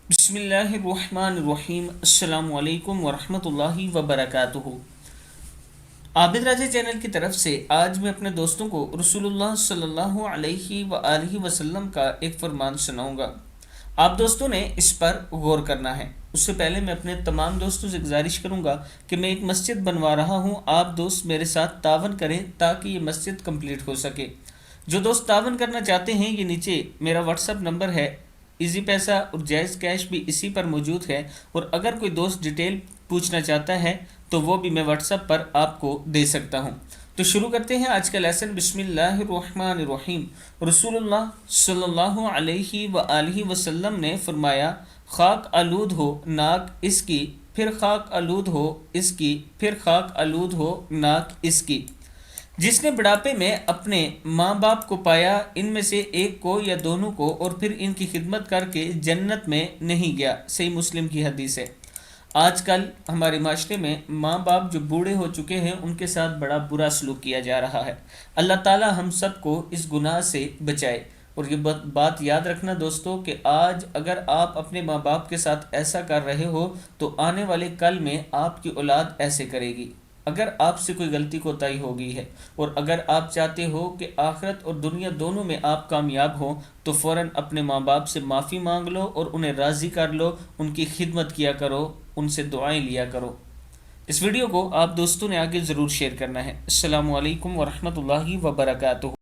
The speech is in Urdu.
بسم اللہ الرحمن الرحیم۔ السلام علیکم ورحمۃ اللہ وبرکاتہ۔ عابد راجہ چینل کی طرف سے آج میں اپنے دوستوں کو رسول اللہ صلی اللہ علیہ وآلہ وسلم کا ایک فرمان سناؤں گا۔ آپ دوستوں نے اس پر غور کرنا ہے۔ اس سے پہلے میں اپنے تمام دوستوں سے گزارش کروں گا کہ میں ایک مسجد بنوا رہا ہوں، آپ دوست میرے ساتھ تعاون کریں تاکہ یہ مسجد کمپلیٹ ہو سکے۔ جو دوست تعاون کرنا چاہتے ہیں، یہ نیچے میرا واٹس ایپ نمبر ہے، ایزی پیسہ اور جائز کیش بھی اسی پر موجود ہے، اور اگر کوئی دوست ڈیٹیل پوچھنا چاہتا ہے تو وہ بھی میں واٹس ایپ پر آپ کو دے سکتا ہوں۔ تو شروع کرتے ہیں آج کا لیسن۔ بسم اللہ الرحمن الرحیم۔ رسول اللہ صلی اللہ علیہ وآلہ وسلم نے فرمایا، خاک آلود ہو ناک اس کی، پھر خاک آلود ہو اس کی، پھر خاک آلود ہو ناک اس کی۔ جس نے بڑھاپے میں اپنے ماں باپ کو پایا، ان میں سے ایک کو یا دونوں کو، اور پھر ان کی خدمت کر کے جنت میں نہیں گیا۔ صحیح مسلم کی حدیث ہے۔ آج کل ہمارے معاشرے میں ماں باپ جو بوڑھے ہو چکے ہیں، ان کے ساتھ بڑا برا سلوک کیا جا رہا ہے۔ اللہ تعالی ہم سب کو اس گناہ سے بچائے۔ اور یہ بات یاد رکھنا دوستو کہ آج اگر آپ اپنے ماں باپ کے ساتھ ایسا کر رہے ہو تو آنے والے کل میں آپ کی اولاد ایسے کرے گی۔ اگر آپ سے کوئی غلطی کوتاہی ہو گئی ہے، اور اگر آپ چاہتے ہو کہ آخرت اور دنیا دونوں میں آپ کامیاب ہوں، تو فوراً اپنے ماں باپ سے معافی مانگ لو اور انہیں راضی کر لو، ان کی خدمت کیا کرو، ان سے دعائیں لیا کرو۔ اس ویڈیو کو آپ دوستوں نے آگے ضرور شیئر کرنا ہے۔ السلام علیکم ورحمۃ اللہ وبرکاتہ۔